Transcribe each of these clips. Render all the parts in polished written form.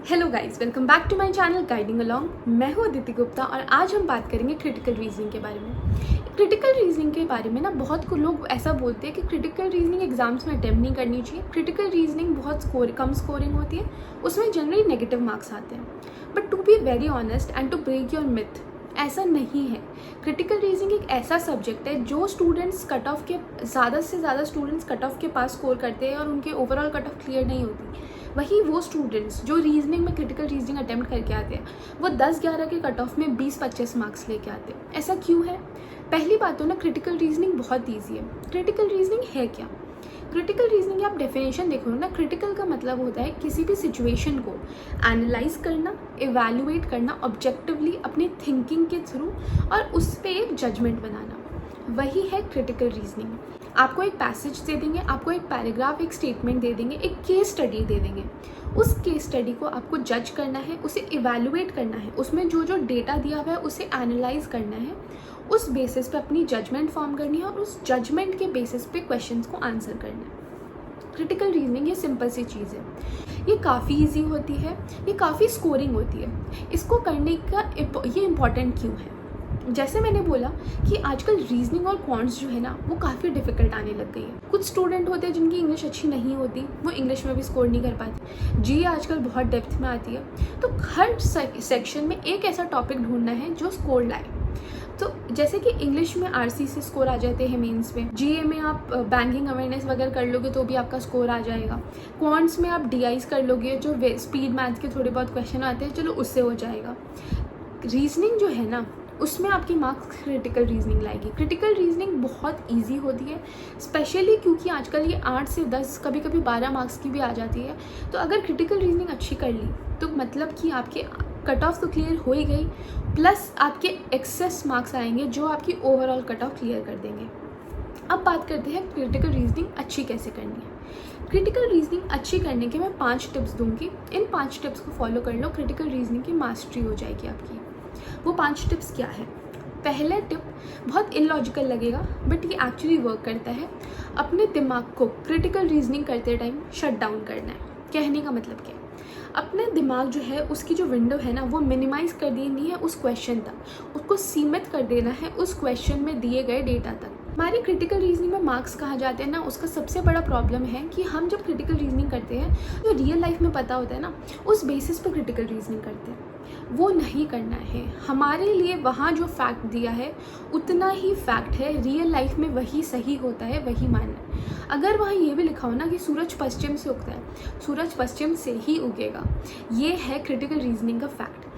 Hello guys, welcome back to my channel guiding along. मैं हूँ अदिति गुप्ता और आज हम बात करेंगे क्रिटिकल रीजनिंग के बारे में। क्रिटिकल रीजनिंग के बारे में ना बहुत को लोग ऐसा बोलते हैं कि क्रिटिकल रीजनिंग एग्जाम्स में अटेम्प्ट नहीं करनी चाहिए। क्रिटिकल रीजनिंग बहुत कम स्कोरिंग होती है, उसमें जनरली नेगेटिव मार्क्स आते हैं। But to be very honest and to break your myth, ऐसा नहीं है। क्रिटिकल रीजनिंग एक ऐसा सब्जेक्ट है जो स्टूडेंट्स कट ऑफ के ज़्यादा से ज़्यादा स्टूडेंट्स कट ऑफ के पास स्कोर करते हैं और उनके ओवरऑल कट ऑफ क्लियर नहीं होती। वही वो स्टूडेंट्स जो रीजनिंग में क्रिटिकल रीजनिंग अटेम्प्ट करके आते हैं वो 10-11 के कट ऑफ में 20-25 मार्क्स लेके आते हैं। ऐसा क्यों है? पहली बात तो ना, क्रिटिकल रीजनिंग बहुत ईजी है। क्रिटिकल रीजनिंग है क्या? क्रिटिकल रीजनिंग की आप डेफिनेशन देखो ना, क्रिटिकल का मतलब होता है किसी भी सिचुएशन को एनालाइज करना, इवैल्यूएट करना ऑब्जेक्टिवली अपनी थिंकिंग के थ्रू और उस पर एक जजमेंट बनाना, वही है क्रिटिकल रीजनिंग। आपको एक पैसेज दे देंगे, आपको एक पैराग्राफ, एक स्टेटमेंट दे देंगे, एक केस स्टडी दे देंगे। उस केस स्टडी को आपको जज करना है, उसे इवैल्यूएट करना है, उसमें जो जो डेटा दिया हुआ है उसे एनालाइज करना है, उस बेसिस पे अपनी जजमेंट फॉर्म करनी है और उस जजमेंट के बेसिस पे क्वेश्चंस को आंसर करना है। क्रिटिकल रीजनिंग ये सिंपल सी चीज़ है, ये काफ़ी इजी होती है, ये काफ़ी स्कोरिंग होती है। इसको करने का ये इम्पॉर्टेंट क्यों है? जैसे मैंने बोला कि आजकल रीजनिंग और क्वांट्स जो है ना वो काफ़ी डिफिकल्ट आने लग गई है। कुछ स्टूडेंट होते हैं जिनकी इंग्लिश अच्छी नहीं होती, वो इंग्लिश में भी स्कोर नहीं कर पाते। जी आजकल बहुत डेप्थ में आती है, तो हर सेक्शन में एक ऐसा टॉपिक ढूंढना है जो स्कोर लाए। तो जैसे कि इंग्लिश में आरसी से स्कोर आ जाते हैं मेंस में, जीए में आप बैंकिंग अवेयरनेस वगैरह कर लोगे तो भी आपका स्कोर आ जाएगा। क्वांट्स में आप डीआईज कर लोगे, जो स्पीड मैथ के थोड़े बहुत क्वेश्चन आते हैं, चलो उससे हो जाएगा। रीजनिंग जो है ना उसमें आपकी मार्क्स क्रिटिकल रीजनिंग लाएगी। क्रिटिकल रीजनिंग बहुत इजी होती है, स्पेशली क्योंकि आजकल ये 8 से 10 कभी कभी 12 मार्क्स की भी आ जाती है। तो अगर क्रिटिकल रीजनिंग अच्छी कर ली तो मतलब कि आपके कट ऑफ तो क्लियर हो ही गई, प्लस आपके एक्सेस मार्क्स आएंगे जो आपकी ओवरऑल कट ऑफ क्लियर कर देंगे। अब बात करते हैं क्रिटिकल रीजनिंग अच्छी कैसे करनी है। क्रिटिकल रीजनिंग अच्छी करने के मैं 5 टिप्स दूंगी। इन 5 टिप्स को फॉलो कर लो, क्रिटिकल रीजनिंग की मास्टरी हो जाएगी आपकी। वो 5 टिप्स क्या है? पहला टिप बहुत इलॉजिकल लगेगा बट ये एक्चुअली वर्क करता है। अपने दिमाग को क्रिटिकल रीजनिंग करते टाइम शट डाउन करना है। कहने का मतलब क्या है? अपने दिमाग जो है उसकी जो विंडो है ना वो मिनिमाइज कर देनी है उस क्वेश्चन तक, उसको सीमित कर देना है उस क्वेश्चन में दिए गए डेटा तक। हमारी क्रिटिकल रीजनिंग में मार्क्स कहाँ जाते हैं ना, उसका सबसे बड़ा प्रॉब्लम है कि हम जब क्रिटिकल रीजनिंग करते हैं जो रियल लाइफ में पता होता है ना उस बेसिस पर क्रिटिकल रीजनिंग करते हैं, वो नहीं करना है। हमारे लिए वहाँ जो फैक्ट दिया है उतना ही फैक्ट है, रियल लाइफ में वही सही होता है, वही मानना है। अगर वहाँ ये भी लिखा हो ना कि सूरज पश्चिम से उगता है, सूरज पश्चिम से ही उगेगा, ये है क्रिटिकल रीजनिंग का फैक्ट।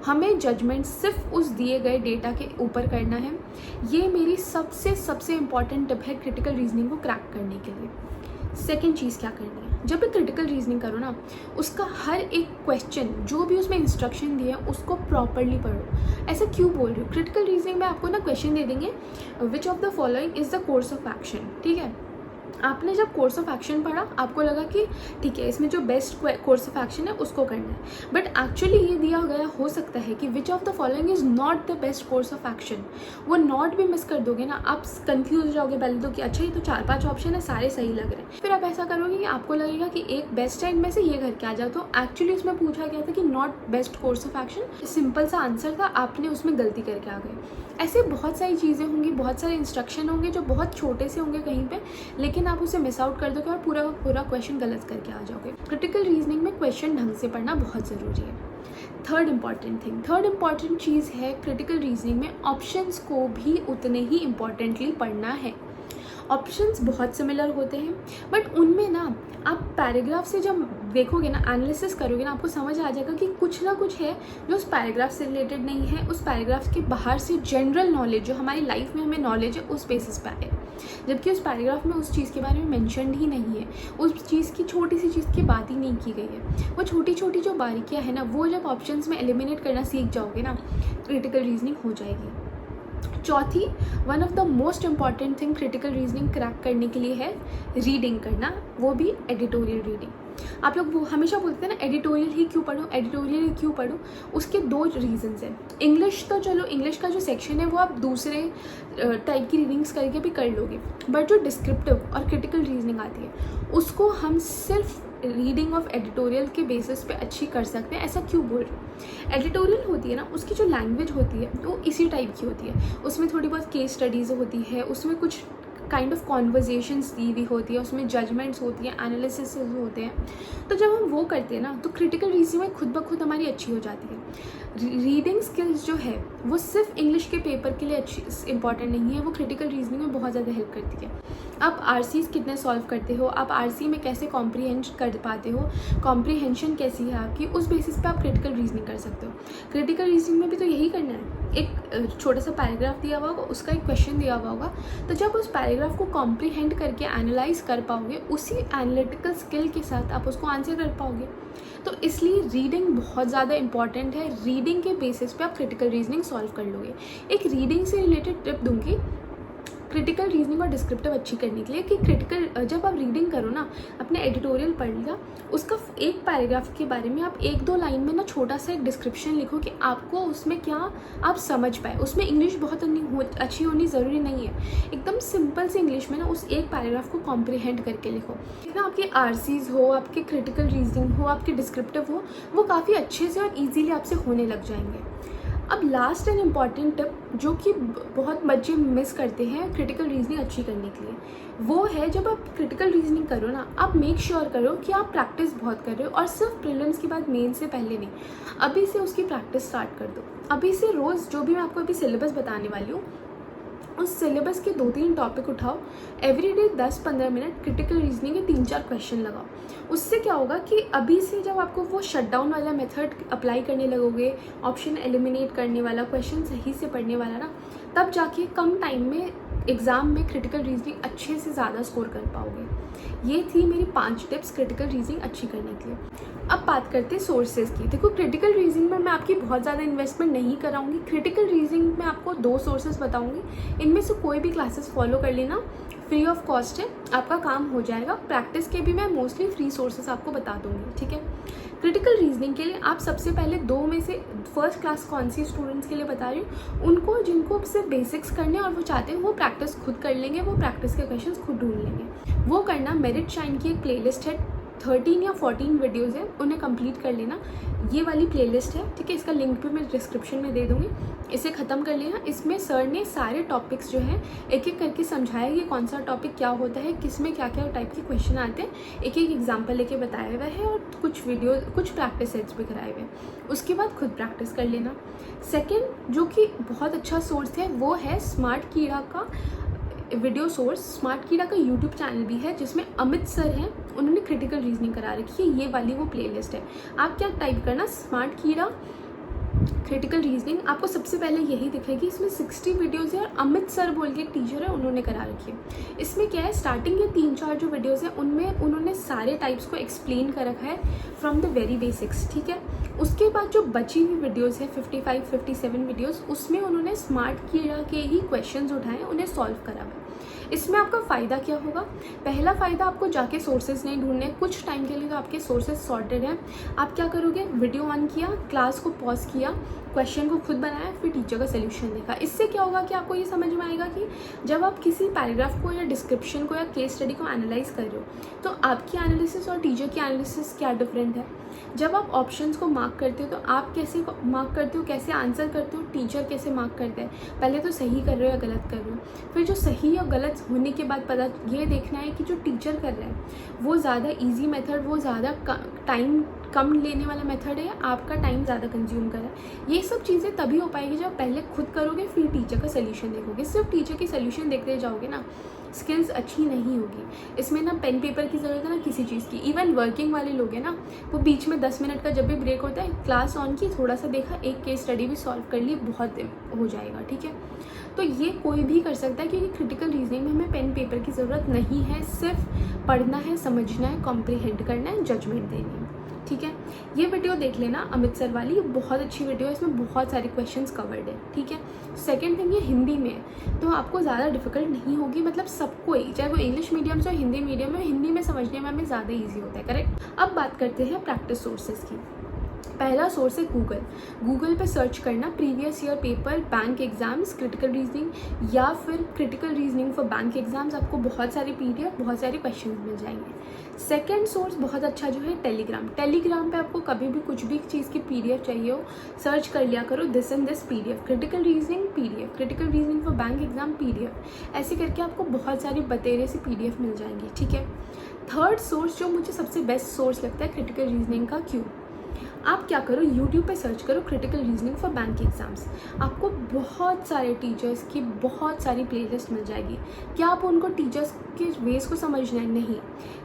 हमें जजमेंट सिर्फ उस दिए गए डेटा के ऊपर करना है। ये मेरी सबसे इम्पॉर्टेंट टिप है क्रिटिकल रीजनिंग को क्रैक करने के लिए। सेकेंड चीज़ क्या करनी है, जब भी क्रिटिकल रीजनिंग करो ना उसका हर एक क्वेश्चन जो भी उसमें इंस्ट्रक्शन दिए हैं उसको प्रॉपरली पढ़ो। ऐसा क्यों बोल रही हूँ? क्रिटिकल रीजनिंग में आपको ना क्वेश्चन दे देंगे, which of the following is the course of action. ठीक है, आपने जब कोर्स ऑफ एक्शन पढ़ा आपको लगा कि ठीक है इसमें जो बेस्ट कोर्स ऑफ एक्शन है उसको करना है, बट एक्चुअली ये दिया गया हो सकता है कि which of the following is not the best course of action. वो नॉट भी मिस कर दोगे ना, आप कंफ्यूज हो जाओगे पहले तो कि अच्छा ये तो 4-5 ऑप्शन है, सारे सही लग रहे हैं। फिर आप ऐसा करोगे कि आपको लगेगा कि एक बेस्ट है इनमें से, ये करके आ जाओ। तो एक्चुअली उसमें पूछा गया था कि not best course of action, simple सा आंसर था, आपने उसमें गलती करके आ गए। ऐसे बहुत सारी चीज़ें होंगी, बहुत सारे इंस्ट्रक्शन होंगे जो बहुत छोटे से होंगे कहीं पे, लेकिन आप उसे मिस आउट कर दोगे और पूरा क्वेश्चन गलत करके आ जाओगे। क्रिटिकल रीजनिंग में क्वेश्चन ढंग से पढ़ना बहुत ज़रूरी है। थर्ड इम्पॉर्टेंट चीज़ है क्रिटिकल रीजनिंग में, ऑप्शंस को भी उतने ही इम्पॉर्टेंटली पढ़ना है। ऑप्शंस बहुत सिमिलर होते हैं बट उनमें ना आप पैराग्राफ से जब देखोगे ना, एनालिसिस करोगे ना, आपको समझ आ जाएगा कि कुछ ना कुछ है जो उस पैराग्राफ से रिलेटेड नहीं है, उस पैराग्राफ के बाहर से जनरल नॉलेज जो हमारी लाइफ में हमें नॉलेज है उस बेसिस पे है, जबकि उस पैराग्राफ में उस चीज़ के बारे में मेंशन ही नहीं है, उस चीज़ की छोटी सी चीज़ की बात ही नहीं की गई है। वो छोटी छोटी जो बारीकियाँ हैं ना वो जब ऑप्शंस में एलिमिनेट करना सीख जाओगे ना, क्रिटिकल रीजनिंग हो जाएगी। चौथी, one of the most important thing critical reasoning crack करने के लिए है रीडिंग करना, वो भी एडिटोरियल रीडिंग। आप लोग वो हमेशा बोलते हैं ना एडिटोरियल ही क्यों पढ़ो, उसके 2 रीजंस हैं। इंग्लिश तो चलो, इंग्लिश का जो सेक्शन है वो आप दूसरे टाइप की रीडिंग्स करके भी कर लोगे, बट जो डिस्क्रिप्टिव और क्रिटिकल रीजनिंग आती है उसको हम सिर्फ रीडिंग ऑफ एडिटोरियल के बेसिस पे अच्छी कर सकते हैं। ऐसा क्यों बोल रहे हैं? एडिटोरियल होती है ना, उसकी जो लैंग्वेज होती है वो इसी टाइप की होती है। उसमें थोड़ी बहुत केस स्टडीज़ होती है, उसमें कुछ काइंड ऑफ कॉन्वर्जेशंस दी हुई होती है, उसमें जजमेंट्स होती हैं, एनालिसिस होते हैं। तो जब हम वो करते हैं ना तो क्रिटिकल रीजनिंग में खुद ब खुद हमारी अच्छी हो जाती है। रीडिंग स्किल्स जो है वो सिर्फ इंग्लिश के पेपर के लिए अच्छी इंपॉर्टेंट नहीं है, वो क्रिटिकल रीजनिंग में बहुत ज़्यादा हेल्प करती है। आप आरसीज कितने सॉल्व करते हो, आप आरसी में कैसे कॉम्प्रीहेंड कर पाते हो, कॉम्प्रीहेंशन कैसी है आपकी, उस बेसिस पे आप क्रिटिकल रीजनिंग कर सकते हो। क्रिटिकल रीजनिंग में भी तो यही करना है, एक छोटा सा पैराग्राफ दिया हुआ होगा, उसका एक क्वेश्चन दिया हुआ होगा, तो जब उस पैराग्राफ को कॉम्प्रीहेंड करके एनालाइज कर पाओगे, उसी एनालिटिकल स्किल के साथ आप उसको आंसर कर पाओगे। तो इसलिए रीडिंग बहुत ज़्यादा इंपॉर्टेंट है। रीडिंग के बेसिस पे आप क्रिटिकल रीजनिंग सॉल्व कर लोगे। एक रीडिंग से रिलेटेड टिप दूंगी क्रिटिकल रीजनिंग और डिस्क्रिप्टिव अच्छी करने के लिए, कि क्रिटिकल जब आप रीडिंग करो ना, अपने एडिटोरियल पढ़ लिया, उसका एक पैराग्राफ के बारे में आप 1-2 लाइन में ना छोटा सा एक डिस्क्रिप्शन लिखो कि आपको उसमें क्या आप समझ पाए। उसमें इंग्लिश बहुत अच्छी होनी ज़रूरी नहीं है, एकदम सिंपल सी इंग्लिश में ना उस एक पैराग्राफ को कॉम्प्रीहेंड करके लिखो। ना आपके आरसीज हो, आपके क्रिटिकल रीजनिंग हो, आपके डिस्क्रिप्टिव हो, वो काफ़ी अच्छे से और ईजीली आपसे होने लग जाएंगे। अब लास्ट एंड इम्पॉर्टेंट टिप जो कि बहुत बच्चे मिस करते हैं क्रिटिकल रीजनिंग अच्छी करने के लिए, वो है जब आप क्रिटिकल रीजनिंग करो ना, आप मेक श्योर करो कि आप प्रैक्टिस बहुत कर रहे हो, और सिर्फ प्रीलिम्स के बाद मेन से पहले नहीं, अभी से उसकी प्रैक्टिस स्टार्ट कर दो। अभी से रोज़ जो भी मैं आपको अभी सिलेबस बताने वाली हूँ, उस सिलेबस के 2-3 टॉपिक उठाओ, एवरीडे 10-15 मिनट क्रिटिकल रीजनिंग के 3-4 क्वेश्चन लगाओ। उससे क्या होगा कि अभी से जब आपको वो शटडाउन वाला मेथड अप्लाई करने लगोगे, ऑप्शन एलिमिनेट करने वाला, क्वेश्चन सही से पढ़ने वाला ना, तब जाके कम टाइम में एग्ज़ाम में क्रिटिकल रीजनिंग अच्छे से ज़्यादा स्कोर कर पाओगे। ये थी मेरी 5 टिप्स क्रिटिकल रीजनिंग अच्छी करने के लिए। अब बात करते हैं सोर्सेज की। देखो, क्रिटिकल रीजनिंग में मैं आपकी बहुत ज़्यादा इन्वेस्टमेंट नहीं कराऊंगी। क्रिटिकल रीजनिंग में आपको 2 सोर्सेज बताऊंगी, इनमें से कोई भी क्लासेस फॉलो कर लेना, फ्री ऑफ कॉस्ट है, आपका काम हो जाएगा। प्रैक्टिस के भी मैं मोस्टली फ्री सोर्सेज आपको बता दूंगी, ठीक है। क्रिटिकल रीजनिंग के लिए आप सबसे पहले 2 में से फर्स्ट क्लास कौन सी स्टूडेंट्स के लिए बता रही हूँ, उनको जिनको सिर्फ बेसिक्स करने और वो चाहते हैं वो प्रैक्टिस खुद कर लेंगे, वो प्रैक्टिस के क्वेश्चंस खुद ढूंढ लेंगे। वो करना, मेरिट शाइन की एक प्लेलिस्ट है, 13 या 14 वीडियोज़ है, उन्हें कंप्लीट कर लेना। ये वाली प्लेलिस्ट है, ठीक है, इसका लिंक भी मैं डिस्क्रिप्शन में दे दूँगी। इसे ख़त्म कर लेना। इसमें सर ने सारे टॉपिक्स जो हैं एक एक करके समझाया कि कौन सा टॉपिक क्या होता है, किस में क्या क्या टाइप के क्वेश्चन आते हैं, एक एक एग्जाम्पल लेके बताया हुआ है, और कुछ प्रैक्टिस सेट्स भी कराए हुए हैं। उसके बाद खुद प्रैक्टिस कर लेना। सेकेंड जो कि बहुत अच्छा सोर्स है वो है स्मार्ट कीड़ा का वीडियो सोर्स। स्मार्ट कीड़ा का यूट्यूब चैनल भी है जिसमें अमित सर हैं, उन्होंने क्रिटिकल रीजनिंग करा रखी है, ये वाली वो प्लेलिस्ट है। आप क्या टाइप करना, स्मार्ट कीड़ा क्रिटिकल रीजनिंग, आपको सबसे पहले यही दिखेगी। इसमें 60 वीडियोज़ है और अमित सर बोल के एक टीचर है, उन्होंने करा रखी है। इसमें क्या है, स्टार्टिंग के 3-4 जो वीडियोज़ हैं उनमें उन्होंने सारे टाइप्स को एक्सप्लेन कर रखा है फ्रॉम द वेरी बेसिक्स, ठीक है। उसके बाद जो बची हुई वीडियोज़ है 55-57 वीडियोज़, उसमें उन्होंने स्मार्ट कीड़ा के ही क्वेश्चंस उठाए, उन्हें सॉल्व करा हुआ है। इसमें आपका फ़ायदा क्या होगा, पहला फ़ायदा आपको जाके सोर्सेज नहीं ढूंढने, कुछ टाइम के लिए तो आपके सोर्सेज सॉर्टेड हैं। आप क्या करोगे, वीडियो ऑन किया, क्लास को पॉज किया, क्वेश्चन को खुद बनाया, फिर टीचर का सोल्यूशन देखा। इससे क्या होगा कि आपको ये समझ में आएगा कि जब आप किसी पैराग्राफ को या डिस्क्रिप्शन को या केस स्टडी को एनालाइज कर रहे हो तो आपकी एनालिसिस और टीचर की एनालिसिस क्या डिफरेंट है। जब आप ऑप्शंस को मार्क करते हो तो आप कैसे मार्क करते हो, कैसे आंसर करते हो, टीचर कैसे मार्क करते हैं। पहले तो सही कर रहे हो या गलत कर रहे हो, फिर जो सही और गलत होने के बाद पता ये देखना है कि जो टीचर कर रहा है वो ज़्यादा इजी मेथड, वो ज़्यादा टाइम कम लेने वाला मेथड है, आपका टाइम ज़्यादा कंज्यूम कर रहा है। ये सब चीज़ें तभी हो पाएगी जब पहले खुद करोगे फिर टीचर का सोल्यूशन देखोगे। सिर्फ टीचर की सोल्यूशन देखते जाओगे ना, स्किल्स अच्छी नहीं होगी। इसमें ना पेन पेपर की ज़रूरत है ना किसी चीज़ की। इवन वर्किंग वाले लोग हैं ना, वो बीच में 10 मिनट का जब भी ब्रेक होता है, क्लास ऑन की, थोड़ा सा देखा, एक केस स्टडी भी सॉल्व कर ली, बहुत हो जाएगा, ठीक है। तो ये कोई भी कर सकता है क्योंकि क्रिटिकल रीजनिंग में हमें पेन पेपर की ज़रूरत नहीं है, सिर्फ पढ़ना है, समझना है, कॉम्प्रीहेंड करना है, जजमेंट देनी है, ठीक है। ये वीडियो देख लेना अमित सर वाली, बहुत अच्छी वीडियो है, इसमें बहुत सारे क्वेश्चंस कवर्ड है, ठीक है। सेकंड थिंग, ये हिंदी में है तो आपको ज़्यादा डिफिकल्ट नहीं होगी, मतलब सबको ही, चाहे वो इंग्लिश मीडियम से हिंदी मीडियम में, हिंदी में समझने में हमें ज़्यादा ईजी होता है, करेक्ट। अब बात करते हैं प्रैक्टिस सोर्सेज की। पहला सोर्स है गूगल। गूगल पे सर्च करना previous year paper bank exams critical reasoning या फिर critical reasoning for bank exams, आपको बहुत सारे पीडीएफ, बहुत सारे क्वेश्चन मिल जाएंगे। सेकंड सोर्स बहुत अच्छा जो है टेलीग्राम। टेलीग्राम पे आपको कभी भी कुछ भी चीज़ की पीडीएफ चाहिए हो, सर्च कर लिया करो this and this PDF, critical reasoning PDF, critical reasoning for bank exam PDF, ऐसे करके आपको बहुत सारी बतेरे से पीडीएफ मिल जाएंगी, ठीक है। थर्ड सोर्स जो मुझे सबसे बेस्ट सोर्स लगता है क्रिटिकल रीजनिंग का, क्यों, आप क्या करो, यूट्यूब पे सर्च करो critical reasoning for bank exams, आपको बहुत सारे टीचर्स की बहुत सारी प्लेलिस्ट मिल जाएगी। क्या आप उनको टीचर्स के वेज को समझना है? नहीं,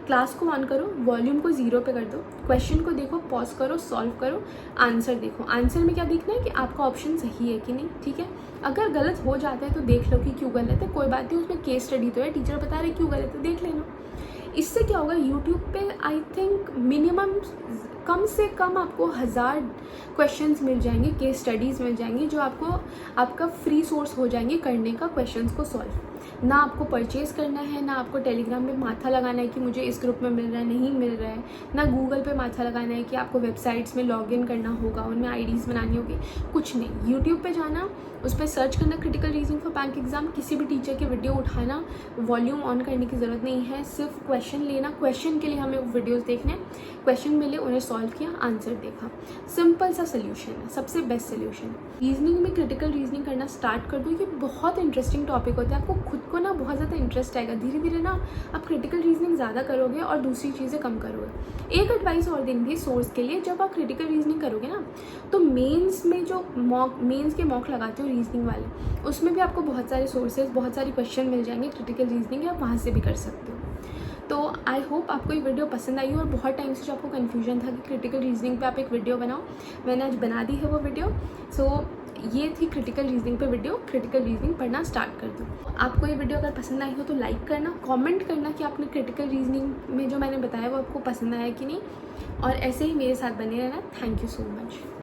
क्लास को ऑन करो, वॉल्यूम को 0 पे कर दो, क्वेश्चन को देखो, पॉज करो, सॉल्व करो, आंसर देखो। आंसर में क्या देखना है कि आपका ऑप्शन सही है कि नहीं, ठीक है। अगर गलत हो जाता है तो देख लो कि क्यों गलत है, कोई बात नहीं, उसमें केस स्टडी तो है, टीचर बता रहे क्यों गलत है, देख लेना। इससे क्या होगा, यूट्यूब पे आई थिंक मिनिमम कम से कम आपको 1000 क्वेश्चंस मिल जाएंगे, केस स्टडीज़ मिल जाएंगी, जो आपको आपका फ्री सोर्स हो जाएंगे करने का क्वेश्चंस को सॉल्व। ना आपको परचेज़ करना है, ना आपको टेलीग्राम में माथा लगाना है कि मुझे इस ग्रुप में मिल रहा है, नहीं मिल रहा है, ना गूगल पे माथा लगाना है कि आपको वेबसाइट्स में लॉगिन करना होगा, उनमें आईडीज़ बनानी होगी, कुछ नहीं। यूट्यूब पे जाना, उस पर सर्च करना critical reasoning for bank exam, किसी भी टीचर के वीडियो उठाना, वॉल्यूम ऑन करने की ज़रूरत नहीं है, सिर्फ क्वेश्चन लेना, क्वेश्चन के लिए हमें वीडियोज़ देखने, क्वेश्चन मिले, उन्हें सॉल्व किया, आंसर देखा, सिंपल सा सोल्यूशन है, सबसे बेस्ट सोल्यूशन। रीजनिंग में क्रिटिकल रीजनिंग करना स्टार्ट कर दो, ये बहुत इंटरेस्टिंग टॉपिक होता है, आपको खुद को ना बहुत ज़्यादा इंटरेस्ट आएगा, धीरे धीरे ना आप क्रिटिकल रीजनिंग ज़्यादा करोगे और दूसरी चीज़ें कम करोगे। एक एडवाइस और देंगे सोर्स के लिए, जब आप क्रिटिकल रीजनिंग करोगे ना तो मेंस में जो मेंस के मॉक लगाते हो रीजनिंग वाले, उसमें भी आपको बहुत सारे सोर्सेज, बहुत सारे क्वेश्चन मिल जाएंगे क्रिटिकल रीजनिंग, आप वहाँ से भी कर सकते हो। तो आई होप आपको ये वीडियो पसंद आई हो, और बहुत टाइम से जो आपको कन्फ्यूजन था कि क्रिटिकल रीजनिंग पे आप एक वीडियो बनाओ, मैंने आज बना दी है वो वीडियो। सो ये थी क्रिटिकल रीजनिंग पे वीडियो, क्रिटिकल रीजनिंग पढ़ना स्टार्ट कर दो। आपको ये वीडियो अगर पसंद आई हो तो लाइक करना, कमेंट करना कि आपने क्रिटिकल रीजनिंग में जो मैंने बताया वो आपको पसंद आया कि नहीं, और ऐसे ही मेरे साथ बने रहना। Thank you so much.